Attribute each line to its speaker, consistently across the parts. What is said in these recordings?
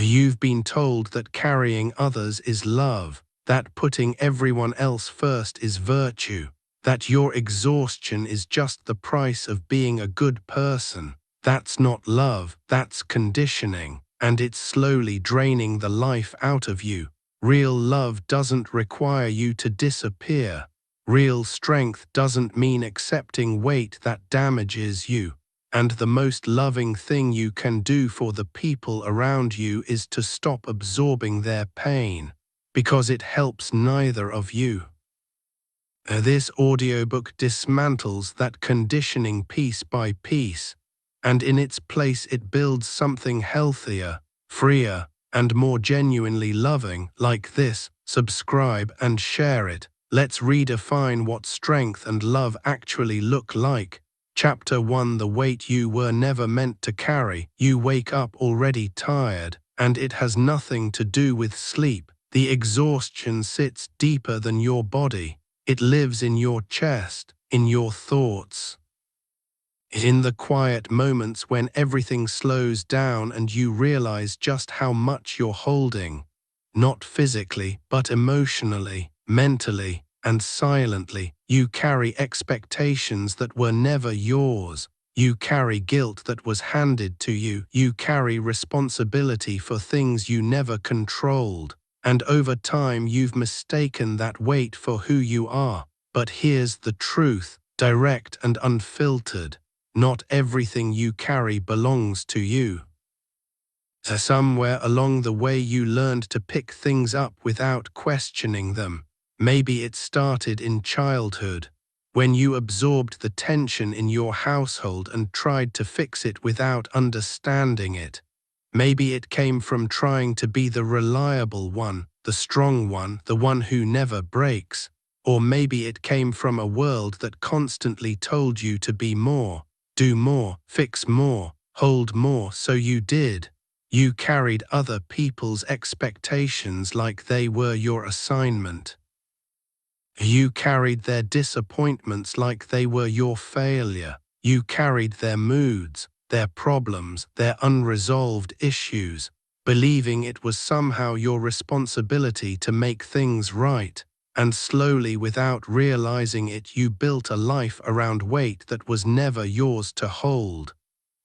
Speaker 1: You've been told that carrying others is love, that putting everyone else first is virtue, that your exhaustion is just the price of being a good person. That's not love, that's conditioning, and it's slowly draining the life out of you. Real love doesn't require you to disappear. Real strength doesn't mean accepting weight that damages you. And the most loving thing you can do for the people around you is to stop absorbing their pain, because it helps neither of you. This audiobook dismantles that conditioning piece by piece, and in its place it builds something healthier, freer, and more genuinely loving. Like this, subscribe and share it. Let's redefine what strength and love actually look like. Chapter 1: The weight you were never meant to carry. You wake up already tired, and it has nothing to do with sleep. The exhaustion sits deeper than your body. It lives in your chest, in your thoughts. In the quiet moments when everything slows down and you realize just how much you're holding. Not physically, but emotionally, mentally, and silently. You carry expectations that were never yours. You carry guilt that was handed to you. You carry responsibility for things you never controlled. And over time you've mistaken that weight for who you are. But here's the truth, direct and unfiltered. Not everything you carry belongs to you. So somewhere along the way you learned to pick things up without questioning them. Maybe it started in childhood, when you absorbed the tension in your household and tried to fix it without understanding it. Maybe it came from trying to be the reliable one, the strong one, the one who never breaks. Or maybe it came from a world that constantly told you to be more, do more, fix more, hold more, so you did. You carried other people's expectations like they were your assignment. You carried their disappointments like they were your failure. You carried their moods, their problems, their unresolved issues, believing it was somehow your responsibility to make things right. And slowly, without realizing it, you built a life around weight that was never yours to hold.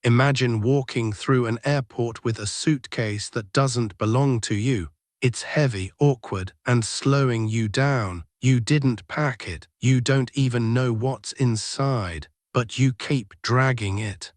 Speaker 1: Imagine walking through an airport with a suitcase that doesn't belong to you. It's heavy, awkward, and slowing you down. You didn't pack it. You don't even know what's inside, but you keep dragging it.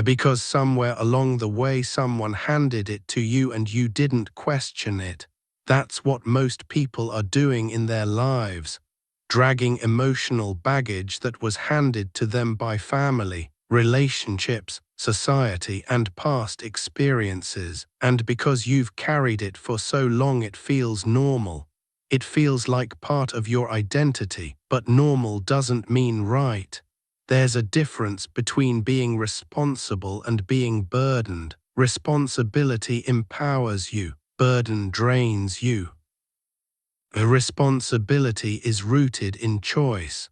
Speaker 1: Because somewhere along the way someone handed it to you and you didn't question it. That's what most people are doing in their lives, dragging emotional baggage that was handed to them by family, relationships, society, and past experiences. And because you've carried it for so long, it feels normal. It feels like part of your identity, but normal doesn't mean right. There's a difference between being responsible and being burdened. Responsibility empowers you. Burden drains you. Responsibility is rooted in choice.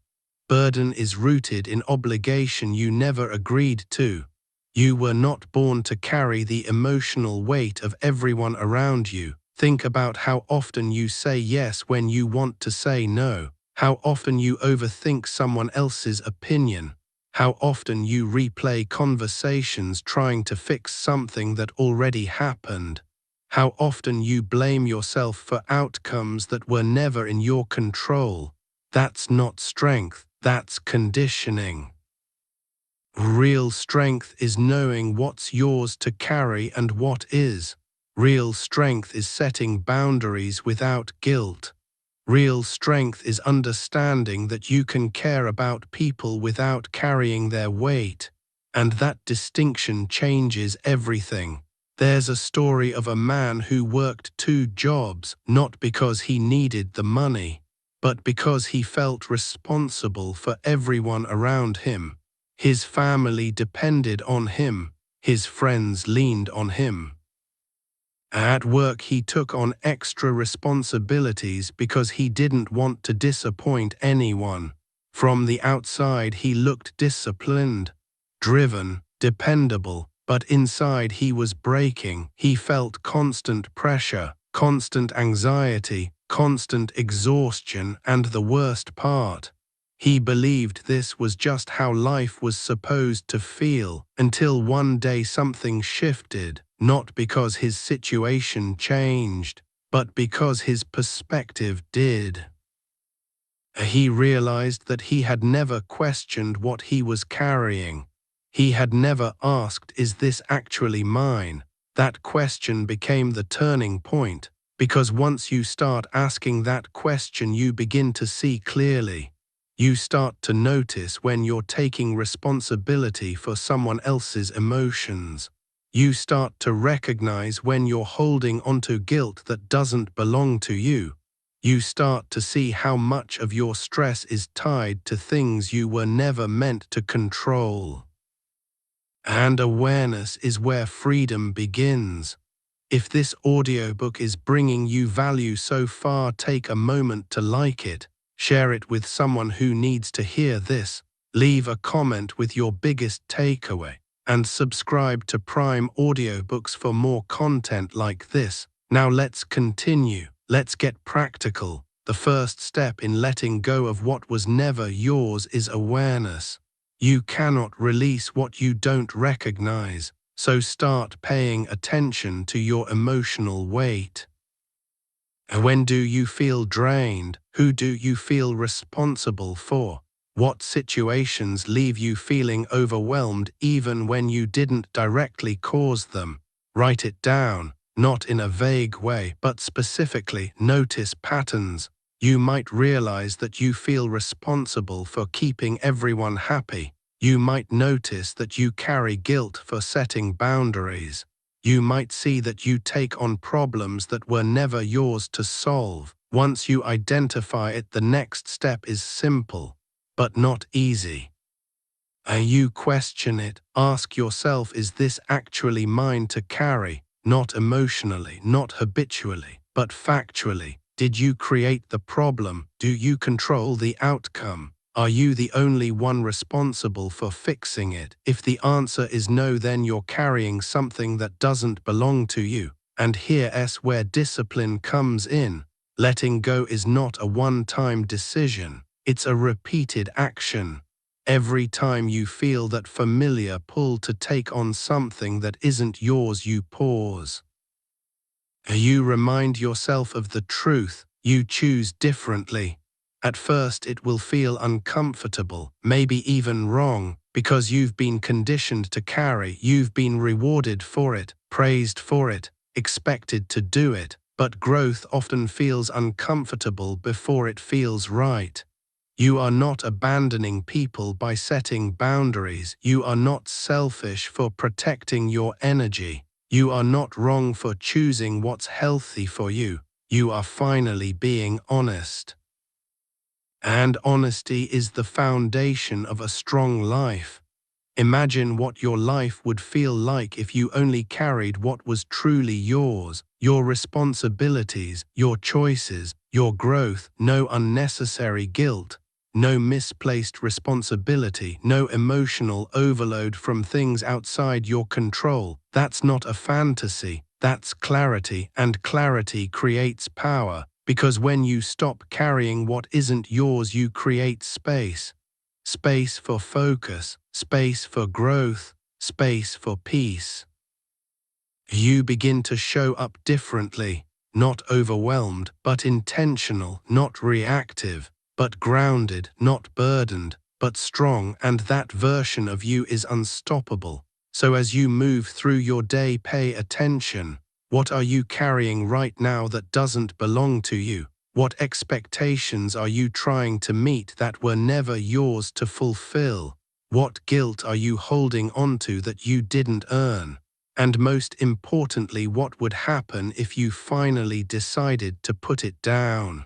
Speaker 1: Burden is rooted in obligation you never agreed to. You were not born to carry the emotional weight of everyone around you. Think about how often you say yes when you want to say no. How often you overthink someone else's opinion. How often you replay conversations trying to fix something that already happened. How often you blame yourself for outcomes that were never in your control. That's not strength, that's conditioning. Real strength is knowing what's yours to carry and what is. Real strength is setting boundaries without guilt. Real strength is understanding that you can care about people without carrying their weight. And that distinction changes everything. There's a story of a man who worked 2 jobs, not because he needed the money, but because he felt responsible for everyone around him. His family depended on him. His friends leaned on him. At work he took on extra responsibilities because he didn't want to disappoint anyone. From the outside he looked disciplined, driven, dependable, But inside he was breaking. He felt constant pressure, constant anxiety, constant exhaustion, and the worst part, he believed this was just how life was supposed to feel, until one day something shifted, not because his situation changed, but because his perspective did. He realized that he had never questioned what he was carrying. He had never asked, "Is this actually mine?" That question became the turning point, because once you start asking that question, you begin to see clearly. You start to notice when you're taking responsibility for someone else's emotions. You start to recognize when you're holding onto guilt that doesn't belong to you. You start to see how much of your stress is tied to things you were never meant to control. And awareness is where freedom begins. If this audiobook is bringing you value so far, take a moment to like it, share it with someone who needs to hear this, leave a comment with your biggest takeaway, and subscribe to Prime Audiobooks for more content like this. Now let's continue. Let's get practical. The first step in letting go of what was never yours is awareness. You cannot release what you don't recognize, so start paying attention to your emotional weight. When do you feel drained? Who do you feel responsible for? What situations leave you feeling overwhelmed even when you didn't directly cause them? Write it down, not in a vague way, but specifically. Notice patterns. You might realize that you feel responsible for keeping everyone happy. You might notice that you carry guilt for setting boundaries. You might see that you take on problems that were never yours to solve. Once you identify it, the next step is simple, but not easy. You question it. Ask yourself, is this actually mine to carry? Not emotionally, not habitually, but factually. Did you create the problem? Do you control the outcome? Are you the only one responsible for fixing it? If the answer is no, then you're carrying something that doesn't belong to you. And here's where discipline comes in. Letting go is not a one-time decision. It's a repeated action. Every time you feel that familiar pull to take on something that isn't yours, you pause. You remind yourself of the truth. You choose differently. At first it will feel uncomfortable, maybe even wrong, because you've been conditioned to carry. You've been rewarded for it, praised for it, expected to do it. But growth often feels uncomfortable before it feels right. You are not abandoning people by setting boundaries. You are not selfish for protecting your energy. You are not wrong for choosing what's healthy for you. You are finally being honest. And honesty is the foundation of a strong life. Imagine what your life would feel like if you only carried what was truly yours, your responsibilities, your choices, your growth. No unnecessary guilt, no misplaced responsibility, no emotional overload from things outside your control. That's not a fantasy, that's clarity, and clarity creates power, because when you stop carrying what isn't yours, you create space. Space for focus, space for growth, space for peace. You begin to show up differently, not overwhelmed, but intentional, not reactive, but grounded, not burdened, but strong, and that version of you is unstoppable. So as you move through your day, pay attention. What are you carrying right now that doesn't belong to you? What expectations are you trying to meet that were never yours to fulfill? What guilt are you holding onto that you didn't earn? And most importantly, what would happen if you finally decided to put it down?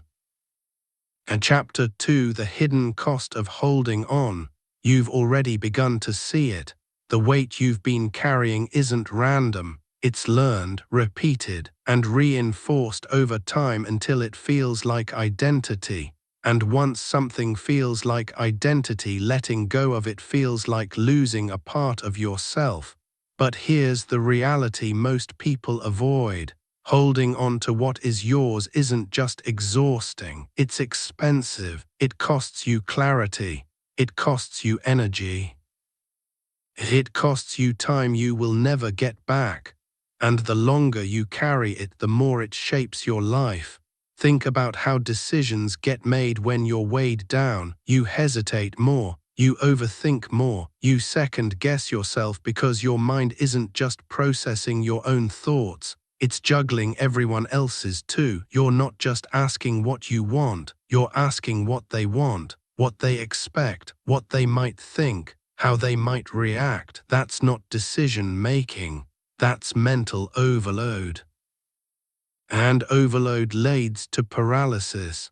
Speaker 1: And Chapter 2, The Hidden Cost of Holding On. You've already begun to see it. The weight you've been carrying isn't random. It's learned, repeated, and reinforced over time until it feels like identity. And once something feels like identity, letting go of it feels like losing a part of yourself. But here's the reality most people avoid. Holding on to what is yours isn't just exhausting, it's expensive. It costs you clarity. It costs you energy. It costs you time you will never get back. And the longer you carry it, the more it shapes your life. Think about how decisions get made when you're weighed down. You hesitate more. You overthink more. You second guess yourself because your mind isn't just processing your own thoughts. It's juggling everyone else's too. You're not just asking what you want. You're asking what they want, what they expect, what they might think, how they might react. That's not decision making. That's mental overload. And overload leads to paralysis.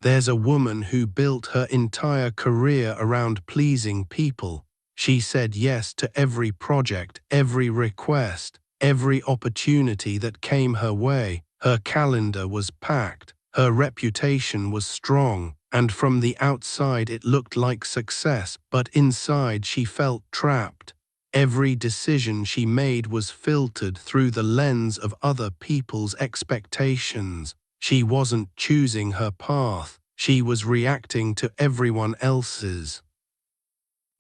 Speaker 1: There's a woman who built her entire career around pleasing people. She said yes to every project, every request, every opportunity that came her way. Her calendar was packed, her reputation was strong, and from the outside it looked like success, but inside she felt trapped. Every decision she made was filtered through the lens of other people's expectations. She wasn't choosing her path, she was reacting to everyone else's.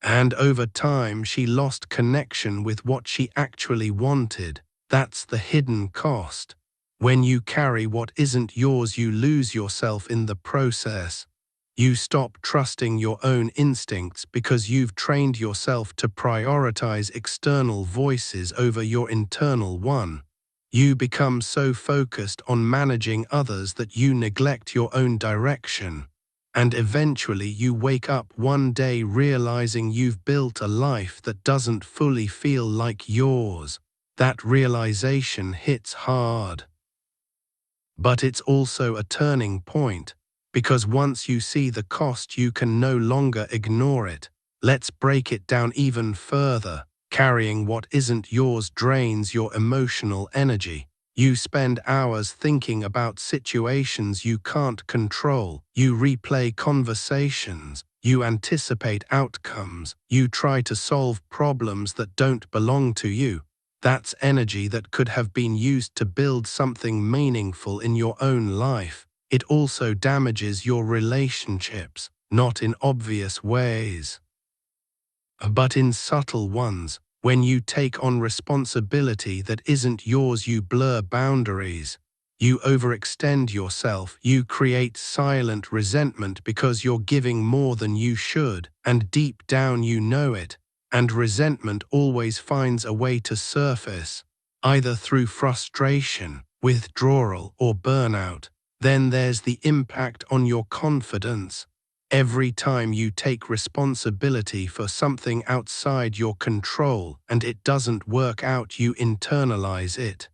Speaker 1: And over time she lost connection with what she actually wanted. That's the hidden cost. When you carry what isn't yours, you lose yourself in the process. You stop trusting your own instincts because you've trained yourself to prioritize external voices over your internal one. You become so focused on managing others that you neglect your own direction. And eventually you wake up one day realizing you've built a life that doesn't fully feel like yours. That realization hits hard. But it's also a turning point, because once you see the cost, you can no longer ignore it. Let's break it down even further. Carrying what isn't yours drains your emotional energy. You spend hours thinking about situations you can't control. You replay conversations. You anticipate outcomes. You try to solve problems that don't belong to you. That's energy that could have been used to build something meaningful in your own life. It also damages your relationships, not in obvious ways, but in subtle ones. When you take on responsibility that isn't yours, you blur boundaries. You overextend yourself. You create silent resentment because you're giving more than you should, and deep down you know it. And resentment always finds a way to surface, either through frustration, withdrawal, or burnout. Then there's the impact on your confidence. Every time you take responsibility for something outside your control and it doesn't work out, you internalize it.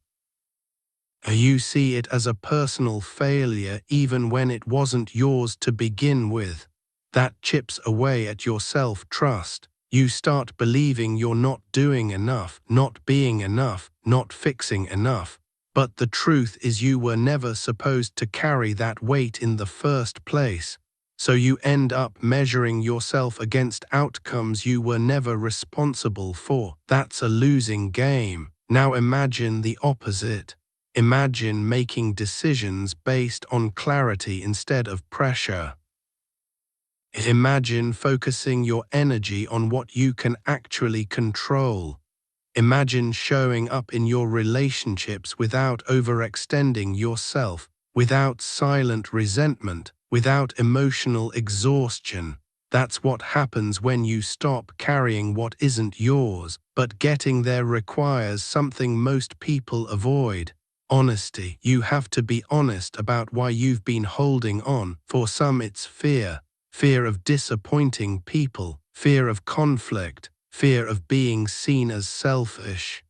Speaker 1: You see it as a personal failure even when it wasn't yours to begin with. That chips away at your self-trust. You start believing you're not doing enough, not being enough, not fixing enough. But the truth is you were never supposed to carry that weight in the first place. So you end up measuring yourself against outcomes you were never responsible for. That's a losing game. Now imagine the opposite. Imagine making decisions based on clarity instead of pressure. Imagine focusing your energy on what you can actually control. Imagine showing up in your relationships without overextending yourself, without silent resentment, without emotional exhaustion. That's what happens when you stop carrying what isn't yours. But getting there requires something most people avoid: honesty. You have to be honest about why you've been holding on. For some it's fear. Fear of disappointing people, fear of conflict, fear of being seen as selfish.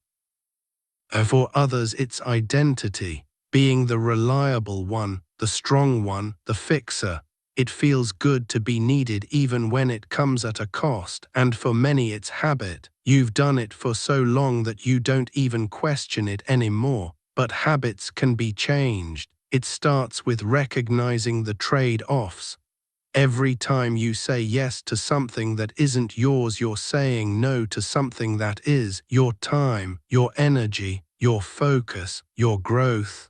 Speaker 1: For others it's identity, being the reliable one, the strong one, the fixer. It feels good to be needed even when it comes at a cost, and for many it's habit. You've done it for so long that you don't even question it anymore. But habits can be changed. It starts with recognizing the trade-offs. Every time you say yes to something that isn't yours, you're saying no to something that is your time, your energy, your focus, your growth.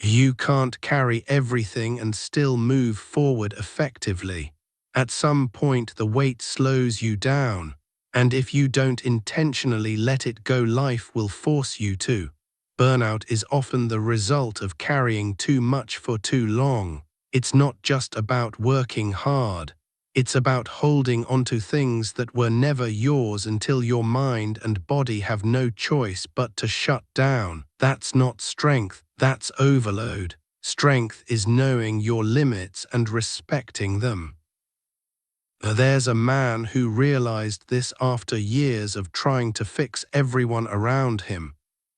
Speaker 1: You can't carry everything and still move forward effectively. At some point, the weight slows you down, and if you don't intentionally let it go, life will force you to. Burnout is often the result of carrying too much for too long. It's not just about working hard. It's about holding onto things that were never yours until your mind and body have no choice but to shut down. That's not strength, that's overload. Strength is knowing your limits and respecting them. There's a man who realized this after years of trying to fix everyone around him.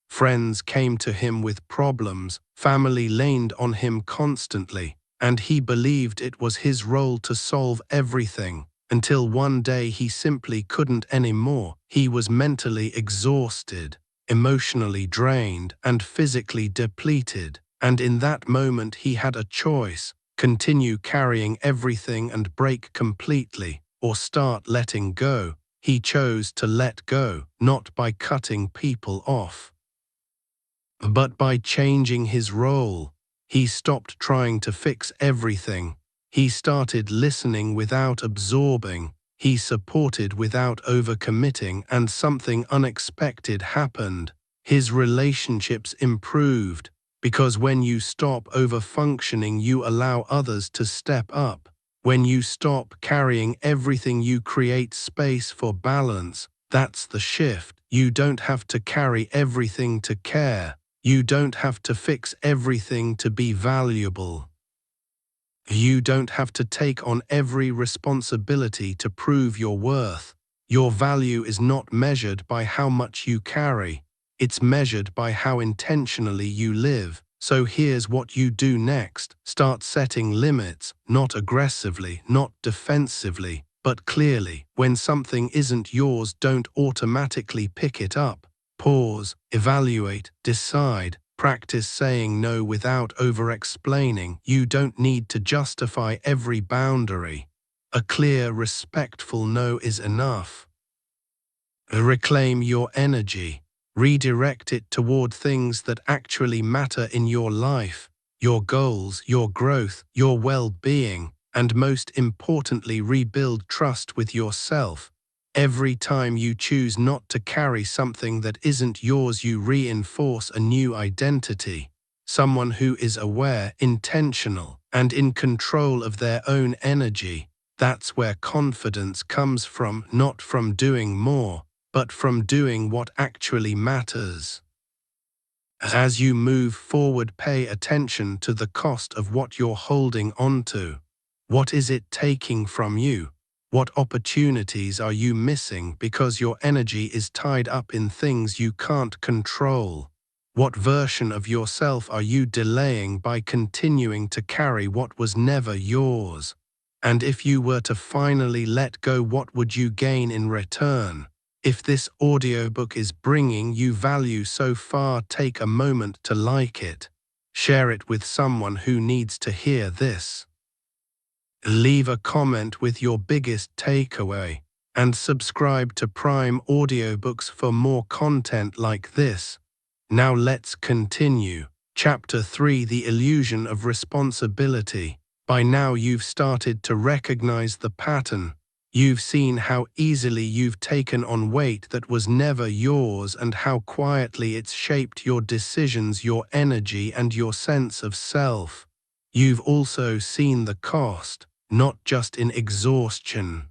Speaker 1: Friends came to him with problems, family leaned on him constantly, and he believed it was his role to solve everything, until one day he simply couldn't anymore. He was mentally exhausted, emotionally drained, and physically depleted, and in that moment he had a choice: continue carrying everything and break completely, or start letting go. He chose to let go, not by cutting people off, but by changing his role. He stopped trying to fix everything. He started listening without absorbing. He supported without overcommitting, and something unexpected happened. His relationships improved, because when you stop overfunctioning, you allow others to step up. When you stop carrying everything, you create space for balance. That's the shift. You don't have to carry everything to care. You don't have to fix everything to be valuable. You don't have to take on every responsibility to prove your worth. Your value is not measured by how much you carry. It's measured by how intentionally you live. So here's what you do next. Start setting limits, not aggressively, not defensively, but clearly. When something isn't yours, don't automatically pick it up. Pause, evaluate, decide. Practice saying no without over-explaining. You don't need to justify every boundary. A clear, respectful no is enough. Reclaim your energy. Redirect it toward things that actually matter in your life: your goals, your growth, your well-being, and most importantly, rebuild trust with yourself. Every time you choose not to carry something that isn't yours, you reinforce a new identity. Someone who is aware, intentional, and in control of their own energy. That's where confidence comes from, not from doing more, but from doing what actually matters. As you move forward, pay attention to the cost of what you're holding onto. What is it taking from you? What opportunities are you missing because your energy is tied up in things you can't control? What version of yourself are you delaying by continuing to carry what was never yours? And if you were to finally let go, what would you gain in return? If this audiobook is bringing you value so far, take a moment to like it. Share it with someone who needs to hear this. Leave a comment with your biggest takeaway, and subscribe to Prime Audiobooks for more content like this. Now let's continue. Chapter 3: The Illusion of Responsibility. By now you've started to recognize the pattern. You've seen how easily you've taken on weight that was never yours, and how quietly it's shaped your decisions, your energy, and your sense of self. You've also seen the cost, not just in exhaustion,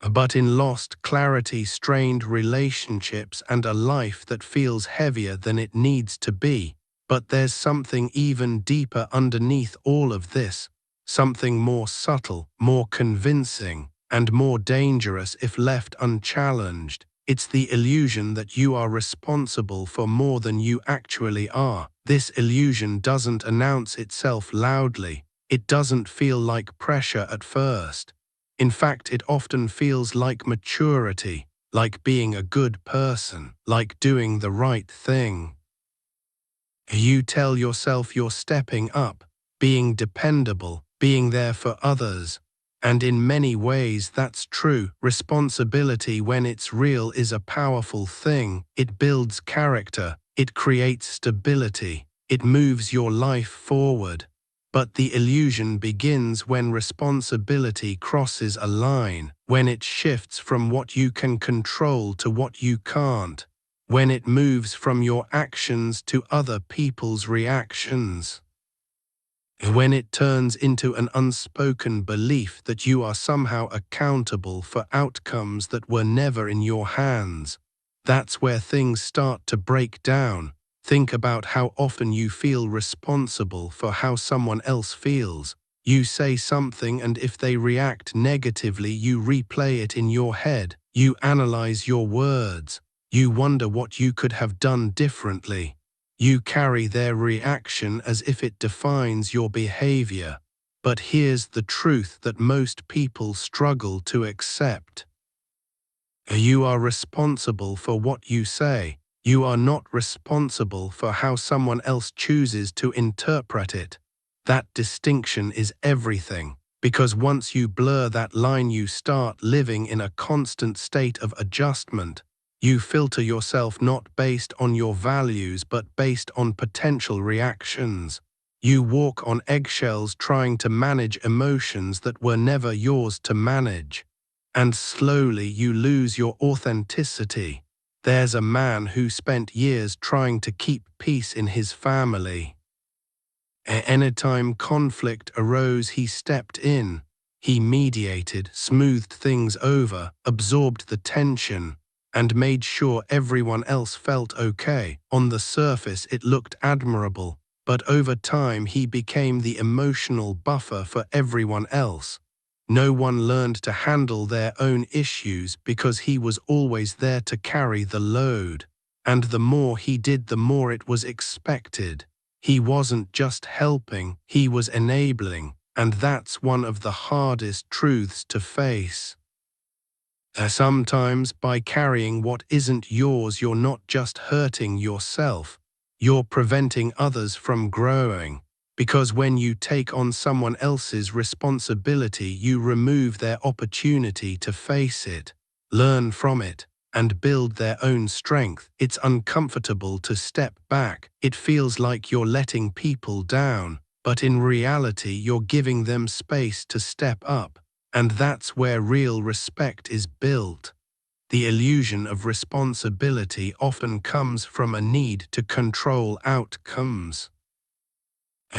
Speaker 1: but in lost clarity, strained relationships, and a life that feels heavier than it needs to be. But there's something even deeper underneath all of this, something more subtle, more convincing, and more dangerous if left unchallenged. It's the illusion that you are responsible for more than you actually are. This illusion doesn't announce itself loudly. It doesn't feel like pressure at first. In fact, it often feels like maturity, like being a good person, like doing the right thing. You tell yourself you're stepping up, being dependable, being there for others. And in many ways that's true. Responsibility, when it's real, is a powerful thing. It builds character, it creates stability, it moves your life forward. But the illusion begins when responsibility crosses a line, when it shifts from what you can control to what you can't, when it moves from your actions to other people's reactions. When it turns into an unspoken belief that you are somehow accountable for outcomes that were never in your hands, that's where things start to break down. Think about how often you feel responsible for how someone else feels. You say something, and if they react negatively, you replay it in your head. You analyze your words. You wonder what you could have done differently. You carry their reaction as if it defines your behavior. But here's the truth that most people struggle to accept. You are responsible for what you say. You are not responsible for how someone else chooses to interpret it. That distinction is everything, because once you blur that line, you start living in a constant state of adjustment. You filter yourself not based on your values but based on potential reactions. You walk on eggshells trying to manage emotions that were never yours to manage. And slowly you lose your authenticity. There's a man who spent years trying to keep peace in his family. Anytime conflict arose, he stepped in. He mediated, smoothed things over, absorbed the tension, and made sure everyone else felt okay. On the surface it looked admirable, but over time he became the emotional buffer for everyone else. No one learned to handle their own issues because he was always there to carry the load. And the more he did, the more it was expected. He wasn't just helping, he was enabling, and that's one of the hardest truths to face. Sometimes by carrying what isn't yours, you're not just hurting yourself, you're preventing others from growing. Because when you take on someone else's responsibility, you remove their opportunity to face it, learn from it, and build their own strength. It's uncomfortable to step back. It feels like you're letting people down, but in reality, you're giving them space to step up. And that's where real respect is built. The illusion of responsibility often comes from a need to control outcomes.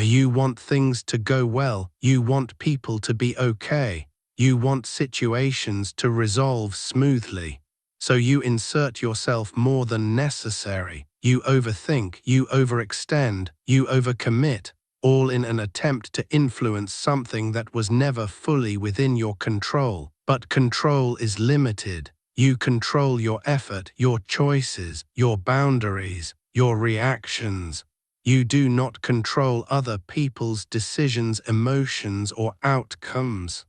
Speaker 1: You want things to go well, you want people to be okay, you want situations to resolve smoothly. So you insert yourself more than necessary, you overthink, you overextend, you overcommit, all in an attempt to influence something that was never fully within your control. But control is limited. You control your effort, your choices, your boundaries, your reactions. You do not control other people's decisions, emotions, or outcomes.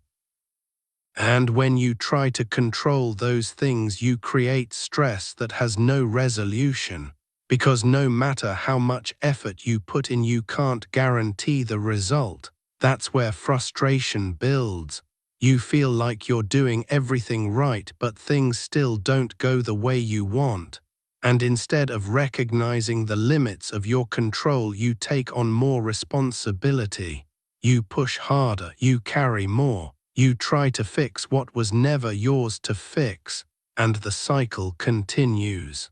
Speaker 1: And when you try to control those things, you create stress that has no resolution. Because no matter how much effort you put in, you can't guarantee the result. That's where frustration builds. You feel like you're doing everything right, but things still don't go the way you want. And instead of recognizing the limits of your control, you take on more responsibility. You push harder, you carry more, you try to fix what was never yours to fix, and the cycle continues.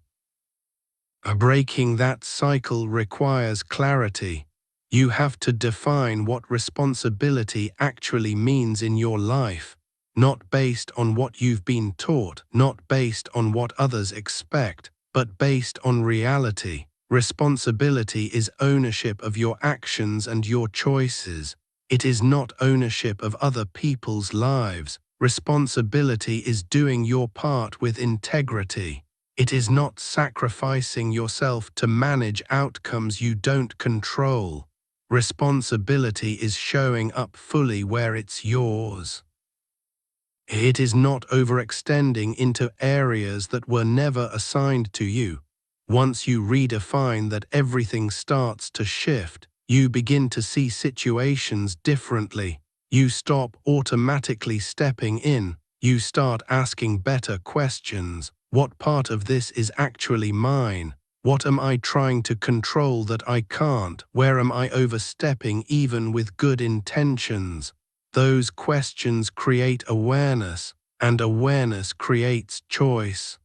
Speaker 1: Breaking that cycle requires clarity. You have to define what responsibility actually means in your life, not based on what you've been taught, not based on what others expect, but based on reality. Responsibility is ownership of your actions and your choices. It is not ownership of other people's lives. Responsibility is doing your part with integrity. It is not sacrificing yourself to manage outcomes you don't control. Responsibility is showing up fully where it's yours. It is not overextending into areas that were never assigned to you. Once you redefine that, everything starts to shift. You begin to see situations differently. You stop automatically stepping in. You start asking better questions. What part of this is actually mine? What am I trying to control that I can't? Where am I overstepping even with good intentions? Those questions create awareness, and awareness creates choice.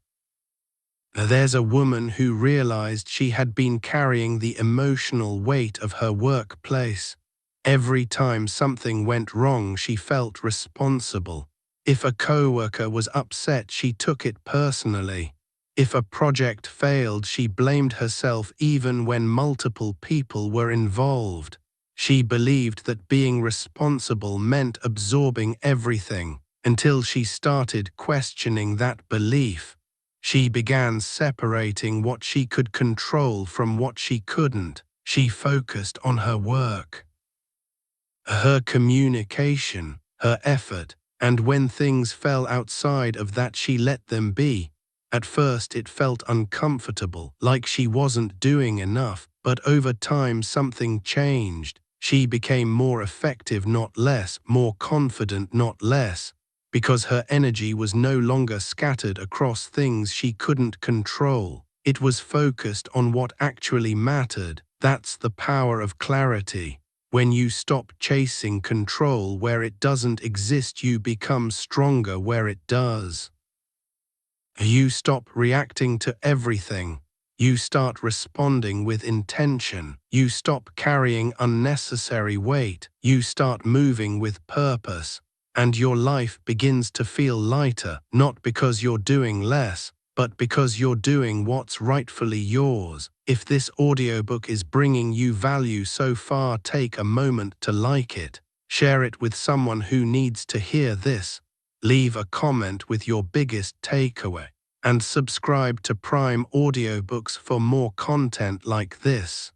Speaker 1: There's a woman who realized she had been carrying the emotional weight of her workplace. Every time something went wrong, she felt responsible. If a coworker was upset, she took it personally. If a project failed, she blamed herself even when multiple people were involved. She believed that being responsible meant absorbing everything, until she started questioning that belief. She began separating what she could control from what she couldn't. She focused on her work, her communication, her effort, and when things fell outside of that, she let them be. At first it felt uncomfortable, like she wasn't doing enough, but over time something changed. She became more effective, not less, more confident, not less, because her energy was no longer scattered across things she couldn't control. It was focused on what actually mattered. That's the power of clarity. When you stop chasing control where it doesn't exist, you become stronger where it does. You stop reacting to everything. You start responding with intention. You stop carrying unnecessary weight. You start moving with purpose. And your life begins to feel lighter, not because you're doing less, but because you're doing what's rightfully yours. If this audiobook is bringing you value so far, take a moment to like it. Share it with someone who needs to hear this. Leave a comment with your biggest takeaway. And subscribe to Prime Audiobooks for more content like this.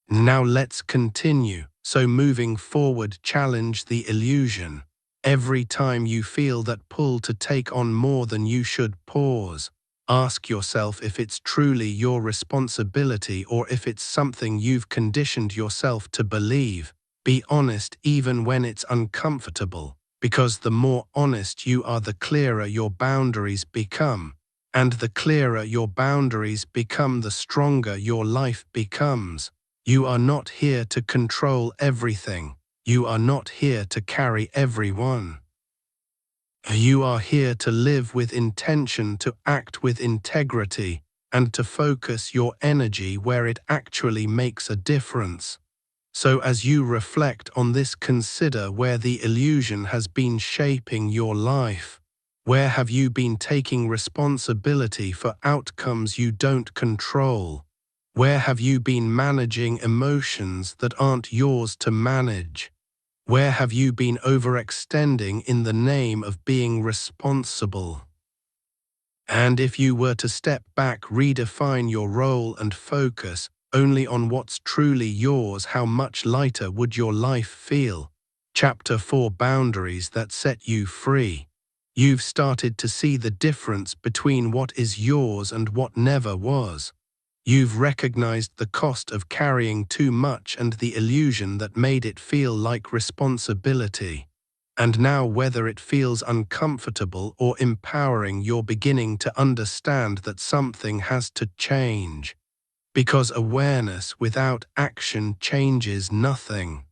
Speaker 1: Now let's continue. So moving forward, challenge the illusion. Every time you feel that pull to take on more than you should, pause. Ask yourself if it's truly your responsibility or if it's something you've conditioned yourself to believe. Be honest even when it's uncomfortable, because the more honest you are, the clearer your boundaries become. And the clearer your boundaries become, the stronger your life becomes. You are not here to control everything. You are not here to carry everyone. You are here to live with intention, to act with integrity, and to focus your energy where it actually makes a difference. So as you reflect on this, consider where the illusion has been shaping your life. Where have you been taking responsibility for outcomes you don't control? Where have you been managing emotions that aren't yours to manage? Where have you been overextending in the name of being responsible? And if you were to step back, redefine your role and focus only on what's truly yours, how much lighter would your life feel? Chapter 4: Boundaries that set you free. You've started to see the difference between what is yours and what never was. You've recognized the cost of carrying too much and the illusion that made it feel like responsibility. And now, whether it feels uncomfortable or empowering, you're beginning to understand that something has to change. Because awareness without action changes nothing.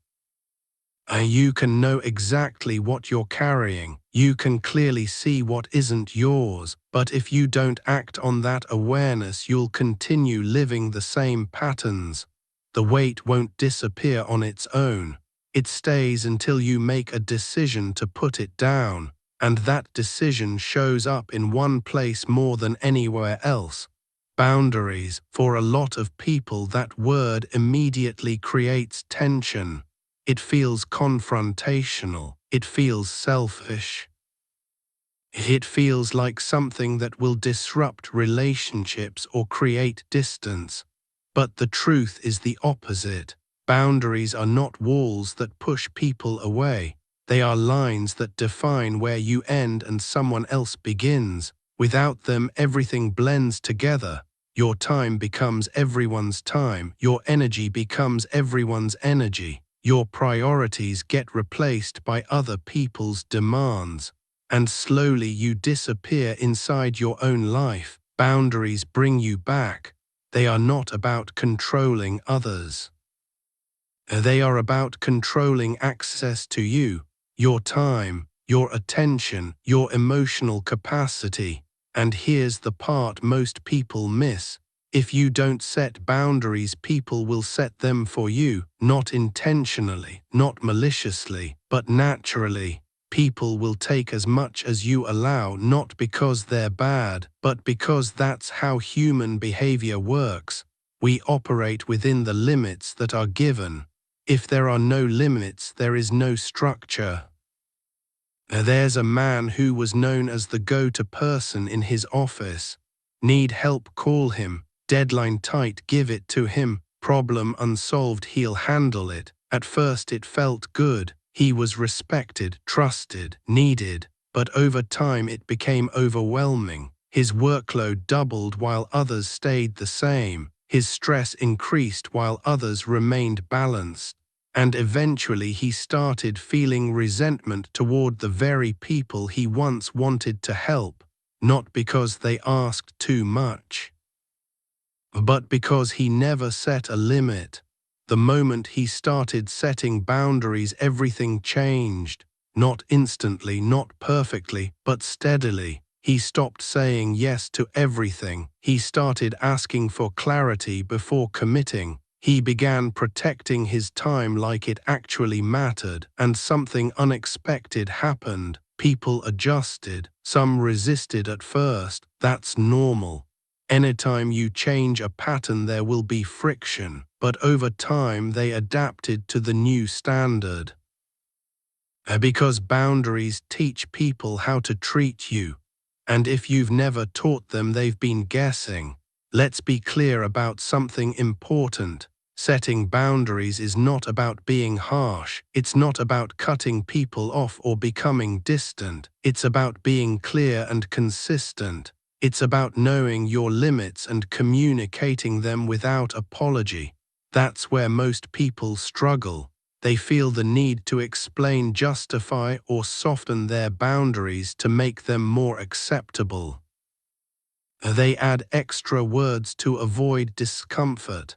Speaker 1: You can know exactly what you're carrying. You can clearly see what isn't yours. But if you don't act on that awareness, you'll continue living the same patterns. The weight won't disappear on its own. It stays until you make a decision to put it down. And that decision shows up in one place more than anywhere else. Boundaries. For a lot of people, that word immediately creates tension. It feels confrontational. It feels selfish. It feels like something that will disrupt relationships or create distance. But the truth is the opposite. Boundaries are not walls that push people away. They are lines that define where you end and someone else begins. Without them, everything blends together. Your time becomes everyone's time. Your energy becomes everyone's energy. Your priorities get replaced by other people's demands, and slowly you disappear inside your own life. Boundaries bring you back. They are not about controlling others. They are about controlling access to you, your time, your attention, your emotional capacity. And here's the part most people miss. If you don't set boundaries, people will set them for you, not intentionally, not maliciously, but naturally. People will take as much as you allow, not because they're bad, but because that's how human behavior works. We operate within the limits that are given. If there are no limits, there is no structure. There's a man who was known as the go-to person in his office. Need help, call him. Deadline tight, give it to him. Problem unsolved, he'll handle it. At first it felt good. He was respected, trusted, needed. But over time it became overwhelming. His workload doubled while others stayed the same. His stress increased while others remained balanced. And eventually he started feeling resentment toward the very people he once wanted to help, not because they asked too much, but because he never set a limit. The moment he started setting boundaries, everything changed. Not instantly, not perfectly, but steadily. He stopped saying yes to everything. He started asking for clarity before committing. He began protecting his time like it actually mattered, and something unexpected happened. People adjusted. Some resisted at first. That's normal. Anytime you change a pattern, there will be friction, but over time they adapted to the new standard. Because boundaries teach people how to treat you, and if you've never taught them, they've been guessing. Let's be clear about something important. Setting boundaries is not about being harsh. It's not about cutting people off or becoming distant. It's about being clear and consistent. It's about knowing your limits and communicating them without apology. That's where most people struggle. They feel the need to explain, justify, or soften their boundaries to make them more acceptable. They add extra words to avoid discomfort.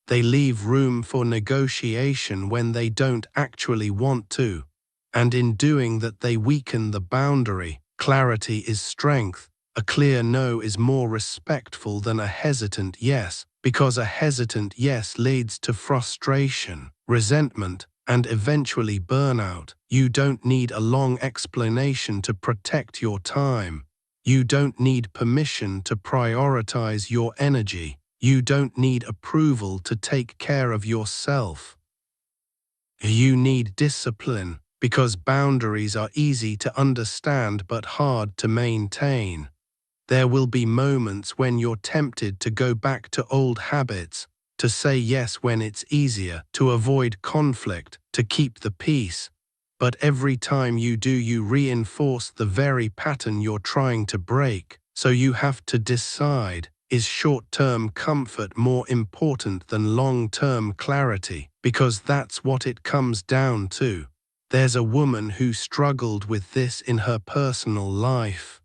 Speaker 1: They leave room for negotiation when they don't actually want to. And in doing that, they weaken the boundary. Clarity is strength. A clear no is more respectful than a hesitant yes, because a hesitant yes leads to frustration, resentment, and eventually burnout. You don't need a long explanation to protect your time. You don't need permission to prioritize your energy. You don't need approval to take care of yourself. You need discipline, because boundaries are easy to understand but hard to maintain. There will be moments when you're tempted to go back to old habits, to say yes when it's easier, to avoid conflict, to keep the peace. But every time you do, you reinforce the very pattern you're trying to break. So you have to decide, is short-term comfort more important than long-term clarity? Because that's what it comes down to. There's a woman who struggled with this in her personal life.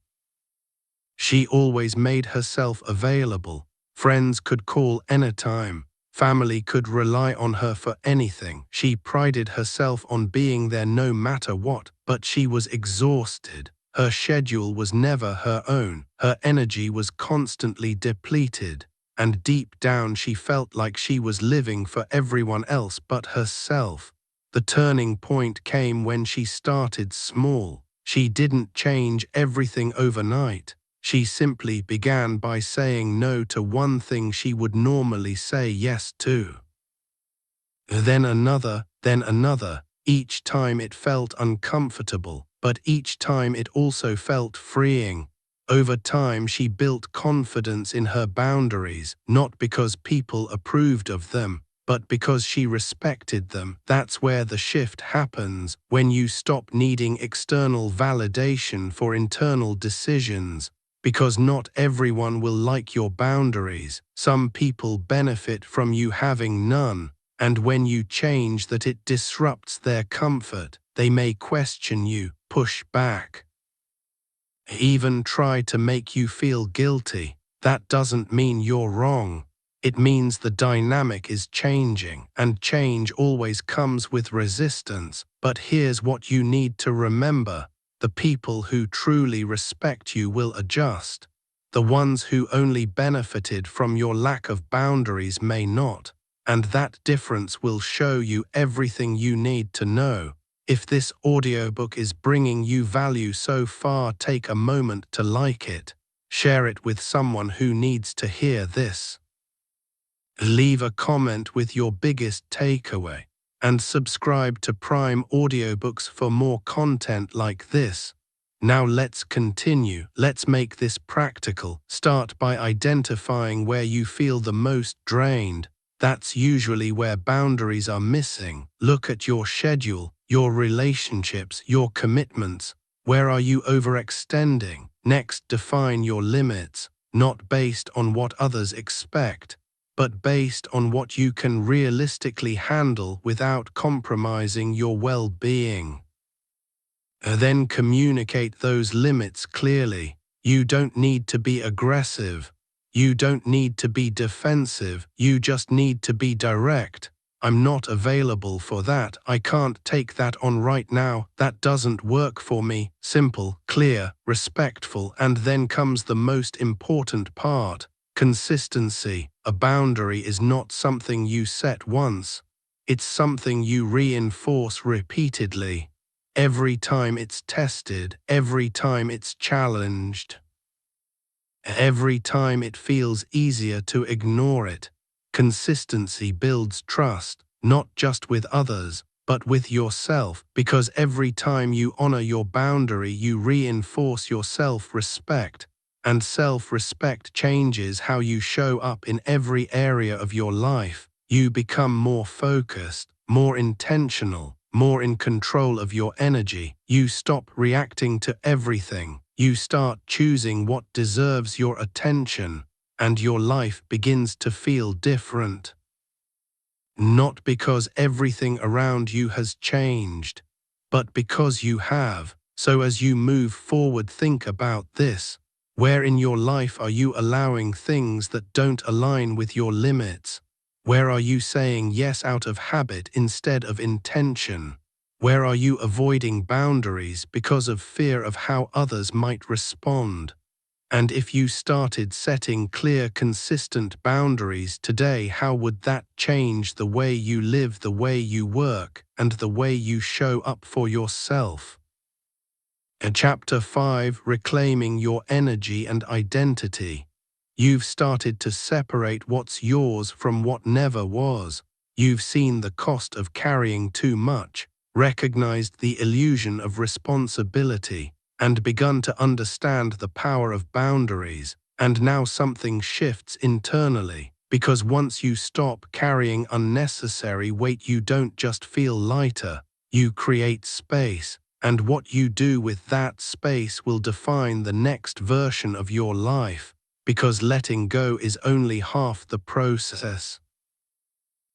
Speaker 1: She always made herself available. Friends could call anytime. Family could rely on her for anything. She prided herself on being there no matter what, but she was exhausted. Her schedule was never her own. Her energy was constantly depleted. And deep down she felt like she was living for everyone else but herself. The turning point came when she started small. She didn't change everything overnight. She simply began by saying no to one thing she would normally say yes to. Then another, then another. Each time it felt uncomfortable, but each time it also felt freeing. Over time she built confidence in her boundaries, not because people approved of them, but because she respected them. That's where the shift happens, when you stop needing external validation for internal decisions. Because not everyone will like your boundaries. Some people benefit from you having none, And when you change that, it disrupts their comfort. They may question you, push back, even try to make you feel guilty. That doesn't mean you're wrong. It means the dynamic is changing, and change always comes with resistance. But here's what you need to remember. The people who truly respect you will adjust. The ones who only benefited from your lack of boundaries may not. And that difference will show you everything you need to know. If this audiobook is bringing you value so far, take a moment to like it. Share it with someone who needs to hear this. Leave a comment with your biggest takeaway. And subscribe to Prime Audiobooks for more content like this. Now let's continue. Let's make this practical. Start by identifying where you feel the most drained. That's usually where boundaries are missing. Look at your schedule, your relationships, your commitments. Where are you overextending? Next, define your limits, not based on what others expect, but based on what you can realistically handle without compromising your well-being. Then communicate those limits clearly. You don't need to be aggressive. You don't need to be defensive. You just need to be direct. I'm not available for that. I can't take that on right now. That doesn't work for me. Simple, clear, respectful. And then comes the most important part: consistency. A boundary is not something you set once. It's something you reinforce repeatedly. Every time it's tested, every time it's challenged, every time it feels easier to ignore it. Consistency builds trust, not just with others, but with yourself, because every time you honor your boundary, you reinforce your self-respect, and self-respect changes how you show up in every area of your life. You become more focused, more intentional, more in control of your energy. You stop reacting to everything. You start choosing what deserves your attention, and your life begins to feel different. Not because everything around you has changed, but because you have. So as you move forward, think about this. Where in your life are you allowing things that don't align with your limits? Where are you saying yes out of habit instead of intention? Where are you avoiding boundaries because of fear of how others might respond? And if you started setting clear, consistent boundaries today, how would that change the way you live, the way you work, and the way you show up for yourself? In Chapter 5, Reclaiming Your Energy and Identity. You've started to separate what's yours from what never was. You've seen the cost of carrying too much, recognized the illusion of responsibility, and begun to understand the power of boundaries. And now something shifts internally, because once you stop carrying unnecessary weight, you don't just feel lighter, you create space. And what you do with that space will define the next version of your life, because letting go is only half the process.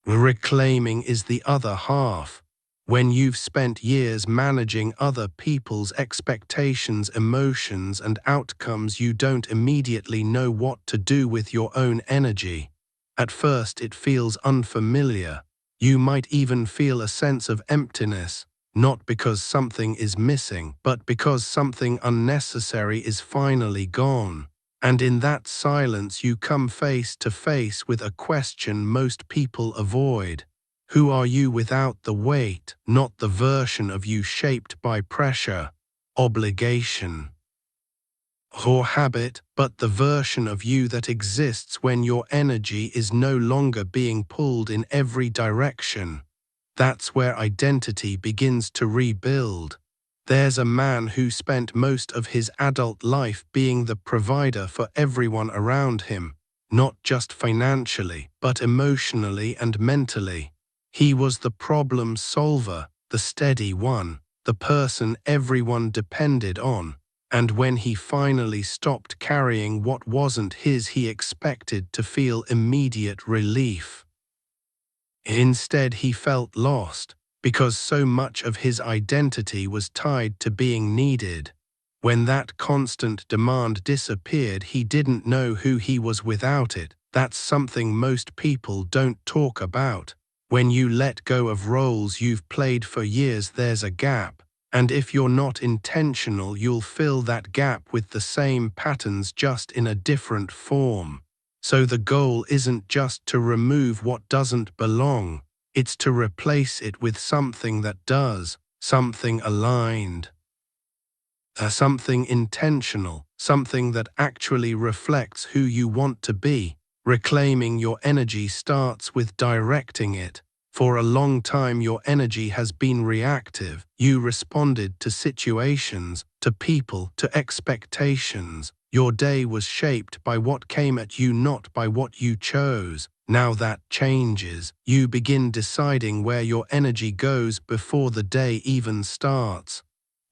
Speaker 1: Reclaiming is the other half. When you've spent years managing other people's expectations, emotions, and outcomes, you don't immediately know what to do with your own energy. At first, it feels unfamiliar. You might even feel a sense of emptiness, not because something is missing, but because something unnecessary is finally gone. And in that silence, you come face to face with a question most people avoid. Who are you without the weight, not the version of you shaped by pressure, obligation, or habit, but the version of you that exists when your energy is no longer being pulled in every direction? That's where identity begins to rebuild. There's a man who spent most of his adult life being the provider for everyone around him, not just financially, but emotionally and mentally. He was the problem solver, the steady one, the person everyone depended on. And when he finally stopped carrying what wasn't his, he expected to feel immediate relief. Instead, he felt lost, because so much of his identity was tied to being needed. When that constant demand disappeared, he didn't know who he was without it. That's something most people don't talk about. When you let go of roles you've played for years, there's a gap. And if you're not intentional, you'll fill that gap with the same patterns, just in a different form. So the goal isn't just to remove what doesn't belong, it's to replace it with something that does, something aligned. Something intentional, something that actually reflects who you want to be. Reclaiming your energy starts with directing it. For a long time, your energy has been reactive. You responded to situations, to people, to expectations. Your day was shaped by what came at you, not by what you chose. Now that changes. You begin deciding where your energy goes before the day even starts.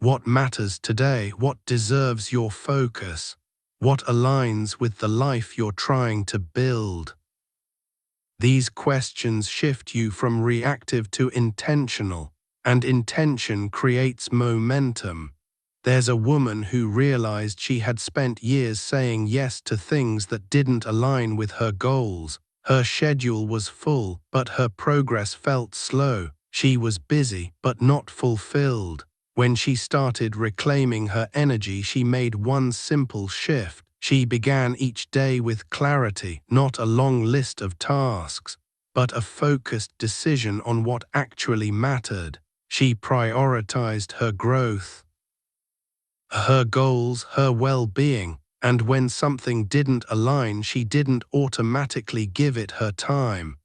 Speaker 1: What matters today? What deserves your focus? What aligns with the life you're trying to build? These questions shift you from reactive to intentional, and intention creates momentum. There's a woman who realized she had spent years saying yes to things that didn't align with her goals. Her schedule was full, but her progress felt slow. She was busy, but not fulfilled. When she started reclaiming her energy, she made one simple shift. She began each day with clarity, not a long list of tasks, but a focused decision on what actually mattered. She prioritized her growth, her goals, her well-being, and when something didn't align, she didn't automatically give it her time.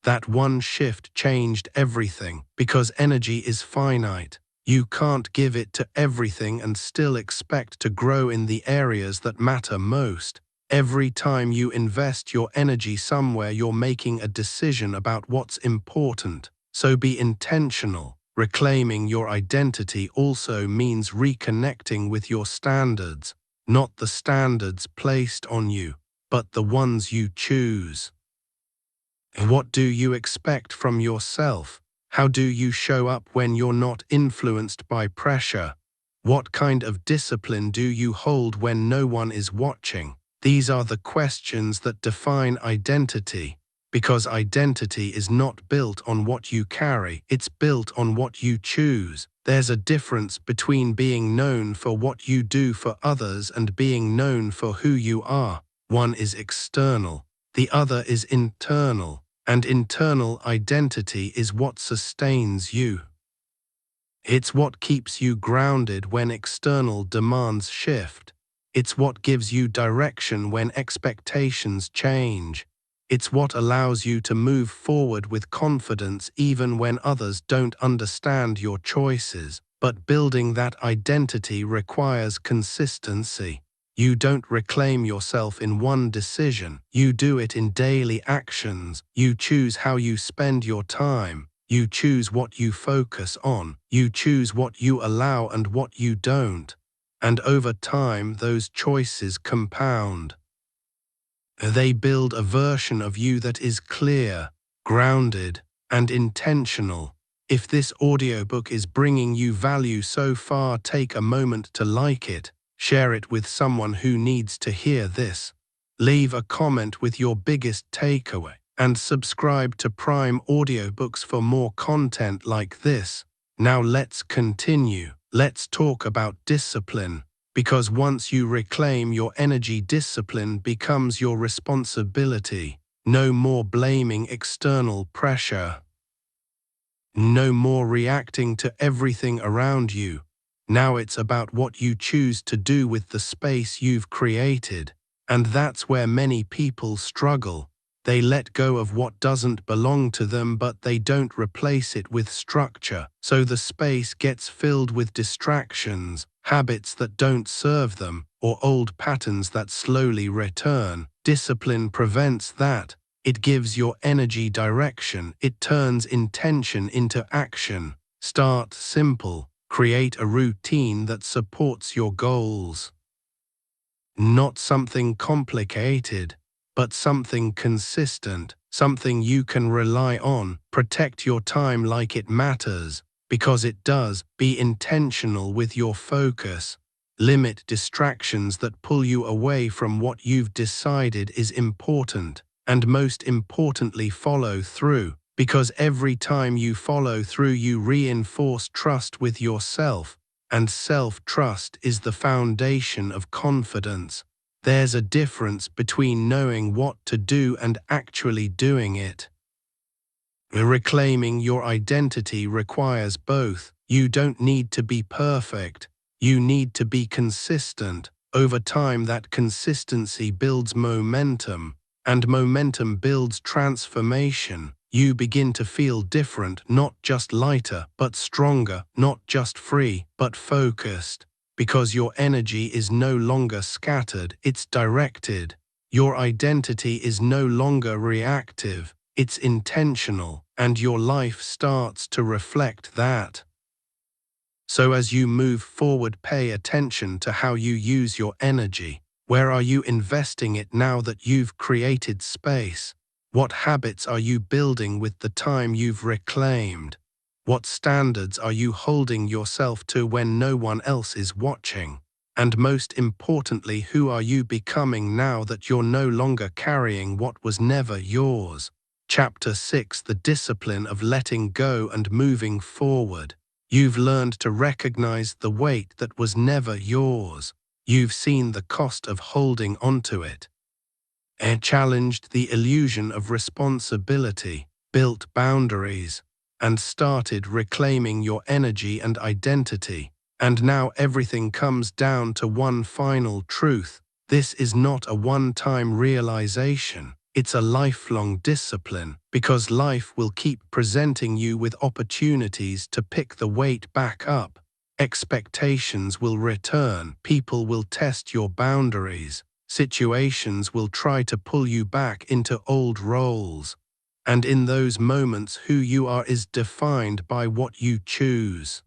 Speaker 1: That one shift changed everything, because energy is finite. You can't give it to everything and still expect to grow in the areas that matter most. Every time you invest your energy somewhere, you're making a decision about what's important. So be intentional. Reclaiming your identity also means reconnecting with your standards, not the standards placed on you, but the ones you choose. What do you expect from yourself? How do you show up when you're not influenced by pressure? What kind of discipline do you hold when no one is watching? These are the questions that define identity, because identity is not built on what you carry, it's built on what you choose. There's a difference between being known for what you do for others and being known for who you are. One is external, the other is internal. And internal identity is what sustains you. It's what keeps you grounded when external demands shift. It's what gives you direction when expectations change. It's what allows you to move forward with confidence even when others don't understand your choices. But building that identity requires consistency. You don't reclaim yourself in one decision. You do it in daily actions. You choose how you spend your time. You choose what you focus on. You choose what you allow and what you don't. And over time, those choices compound. They build a version of you that is clear, grounded, and intentional. If this audiobook is bringing you value so far, take a moment to like it. Share it with someone who needs to hear this. Leave a comment with your biggest takeaway, and subscribe to Prime Audiobooks for more content like this. Now let's continue. Let's talk about discipline, because once you reclaim your energy, discipline becomes your responsibility. No more blaming external pressure. No more reacting to everything around you. Now it's about what you choose to do with the space you've created. And that's where many people struggle. They let go of what doesn't belong to them, but they don't replace it with structure. So the space gets filled with distractions, habits that don't serve them, or old patterns that slowly return. Discipline prevents that. It gives your energy direction. It turns intention into action. Start simple. Create a routine that supports your goals. Not something complicated, but something consistent. something you can rely on. Protect your time like it matters, because it does. Be intentional with your focus. Limit distractions that pull you away from what you've decided is important, and most importantly, follow through, because every time you follow through, you reinforce trust with yourself, and self-trust is the foundation of confidence. There's a difference between knowing what to do and actually doing it. Reclaiming your identity requires both. You don't need to be perfect. You need to be consistent. Over time, that consistency builds momentum, and momentum builds transformation. You begin to feel different, not just lighter, but stronger, not just free, but focused, because your energy is no longer scattered, it's directed. Your identity is no longer reactive, it's intentional, and your life starts to reflect that. So as you move forward, pay attention to how you use your energy. Where are you investing it now that you've created space? What habits are you building with the time you've reclaimed? What standards are you holding yourself to when no one else is watching? And most importantly, who are you becoming now that you're no longer carrying what was never yours? Chapter 6: The Discipline of Letting Go and Moving Forward. You've learned to recognize the weight that was never yours. You've seen the cost of holding onto it. And challenged the illusion of responsibility, built boundaries, and started reclaiming your energy and identity. And now everything comes down to one final truth. This is not a one-time realization. It's a lifelong discipline, because life will keep presenting you with opportunities to pick the weight back up. Expectations will return, people will test your boundaries, situations will try to pull you back into old roles. And in those moments, who you are is defined by what you choose.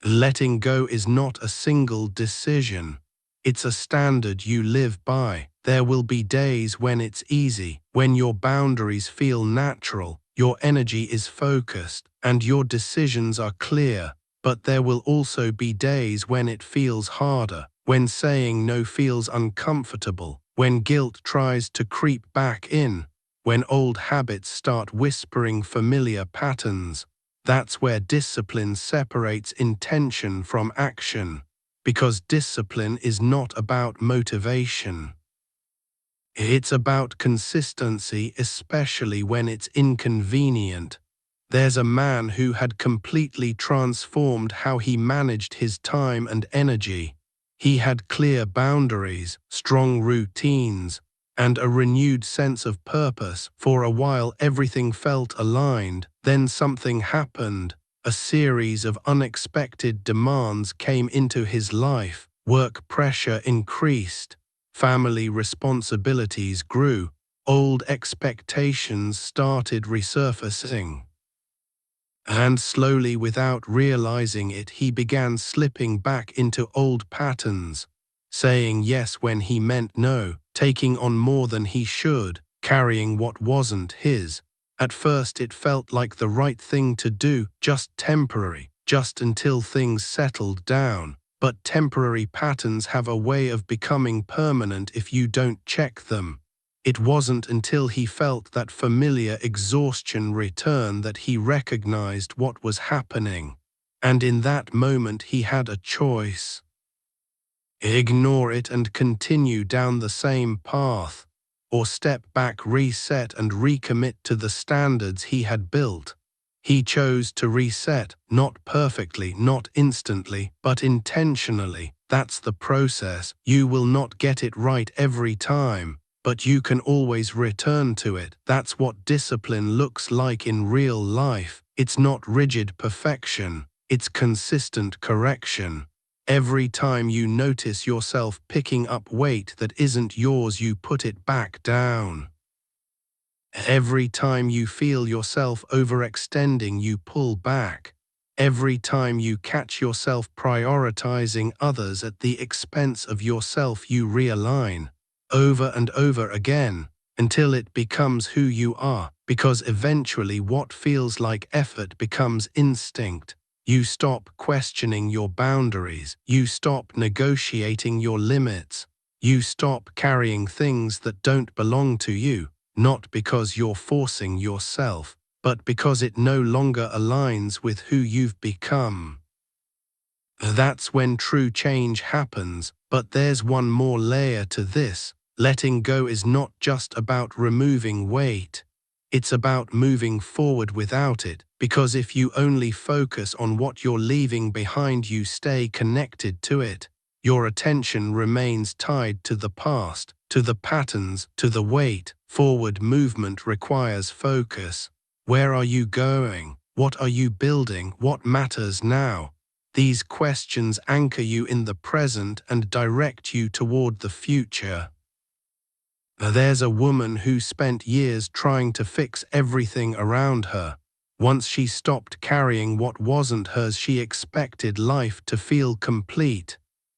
Speaker 1: Letting go is not a single decision. It's a standard you live by. There will be days when it's easy, when your boundaries feel natural, your energy is focused, and your decisions are clear. But there will also be days when it feels harder, when saying no feels uncomfortable, when guilt tries to creep back in, when old habits start whispering familiar patterns. That's where discipline separates intention from action, because discipline is not about motivation. It's about consistency, especially when it's inconvenient. There's a man who had completely transformed how he managed his time and energy. He had clear boundaries, strong routines, and a renewed sense of purpose. For a while everything felt aligned, then something happened. A series of unexpected demands came into his life. Work pressure increased, family responsibilities grew, old expectations started resurfacing. And slowly, without realizing it, he began slipping back into old patterns, saying yes when he meant no, taking on more than he should, carrying what wasn't his. At first it felt like the right thing to do, just temporary, just until things settled down. But temporary patterns have a way of becoming permanent if you don't check them. It wasn't until he felt that familiar exhaustion return that he recognized what was happening. And in that moment he had a choice. Ignore it and continue down the same path, or step back, reset, and recommit to the standards he had built. He chose to reset, not perfectly, not instantly, but intentionally. That's the process. You will not get it right every time, but you can always return to it. That's what discipline looks like in real life. It's not rigid perfection, it's consistent correction. Every time you notice yourself picking up weight that isn't yours, you put it back down. Every time you feel yourself overextending, you pull back. Every time you catch yourself prioritizing others at the expense of yourself, you realign. Over and over again, until it becomes who you are, because eventually what feels like effort becomes instinct. You stop questioning your boundaries. You stop negotiating your limits. You stop carrying things that don't belong to you, not because you're forcing yourself, but because it no longer aligns with who you've become. That's when true change happens, but there's one more layer to this. Letting go is not just about removing weight. It's about moving forward without it, because if you only focus on what you're leaving behind, you stay connected to it. Your attention remains tied to the past, to the patterns, to the weight. Forward movement requires focus. Where are you going? What are you building? What matters now? These questions anchor you in the present and direct you toward the future. There's a woman who spent years trying to fix everything around her. Once she stopped carrying what wasn't hers, she expected life to feel complete.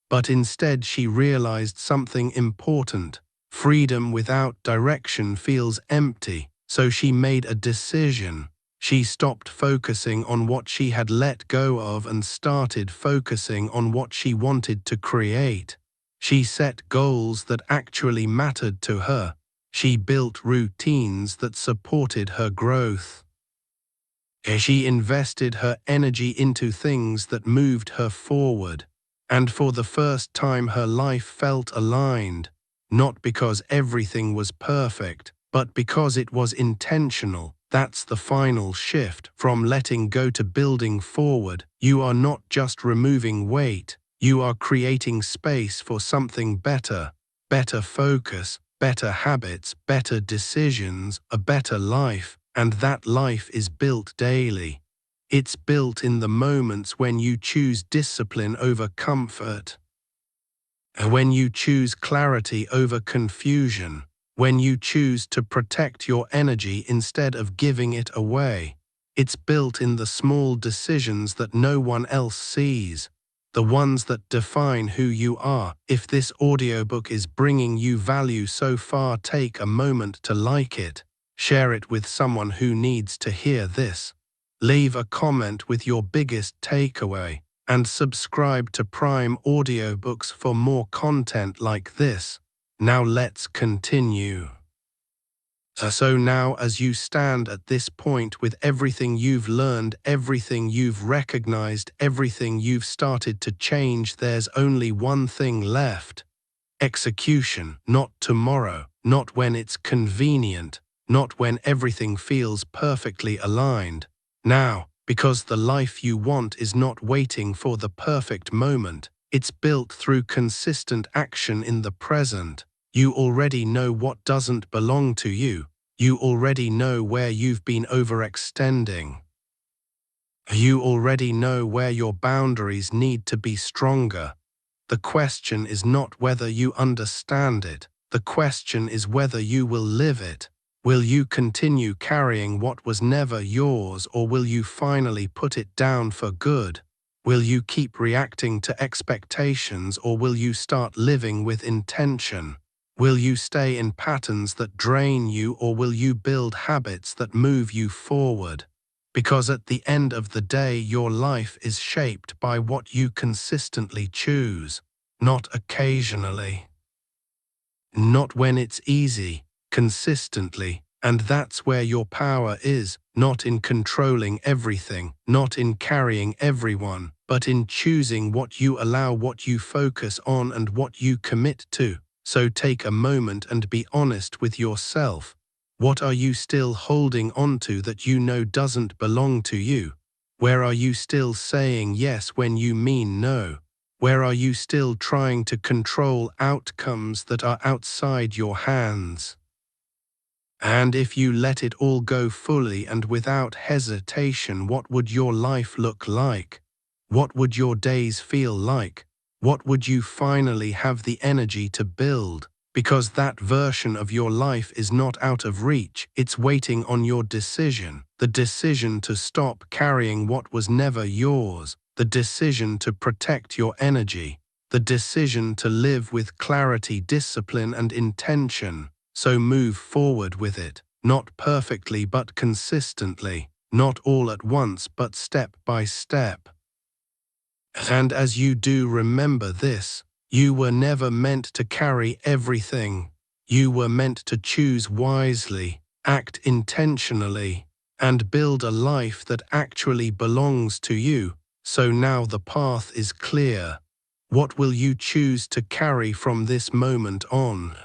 Speaker 1: But instead she realized something important. Freedom without direction feels empty, so she made a decision. She stopped focusing on what she had let go of and started focusing on what she wanted to create. She set goals that actually mattered to her. She built routines that supported her growth. She invested her energy into things that moved her forward. And for the first time her life felt aligned, not because everything was perfect, but because it was intentional. That's the final shift. From letting go to building forward, you are not just removing weight, you are creating space for something better. Better focus, better habits, better decisions, a better life, and that life is built daily. It's built in the moments when you choose discipline over comfort, when you choose clarity over confusion, when you choose to protect your energy instead of giving it away. It's built in the small decisions that no one else sees, the ones that define who you are. If this audiobook is bringing you value so far, take a moment to like it, share it with someone who needs to hear this. Leave a comment with your biggest takeaway, and subscribe to Prime Audiobooks for more content like this. Now let's continue. So now, as you stand at this point with everything you've learned, everything you've recognized, everything you've started to change, there's only one thing left. Execution. Not tomorrow, not when it's convenient, not when everything feels perfectly aligned. Now, because the life you want is not waiting for the perfect moment, it's built through consistent action in the present. You already know what doesn't belong to you. You already know where you've been overextending. You already know where your boundaries need to be stronger. The question is not whether you understand it. The question is whether you will live it. Will you continue carrying what was never yours, or will you finally put it down for good? Will you keep reacting to expectations, or will you start living with intention? Will you stay in patterns that drain you, or will you build habits that move you forward? Because at the end of the day, your life is shaped by what you consistently choose, not occasionally. Not when it's easy, consistently. And that's where your power is, not in controlling everything, not in carrying everyone, but in choosing what you allow, what you focus on, and what you commit to. So take a moment and be honest with yourself. What are you still holding onto that you know doesn't belong to you? Where are you still saying yes when you mean no? Where are you still trying to control outcomes that are outside your hands? And if you let it all go fully and without hesitation, what would your life look like? What would your days feel like? What would you finally have the energy to build? Because that version of your life is not out of reach, it's waiting on your decision. The decision to stop carrying what was never yours. The decision to protect your energy. The decision to live with clarity, discipline, and intention. So move forward with it, not perfectly but consistently, not all at once but step by step. And as you do remember this, you were never meant to carry everything. You were meant to choose wisely, act intentionally, and build a life that actually belongs to you. So now the path is clear. What will you choose to carry from this moment on?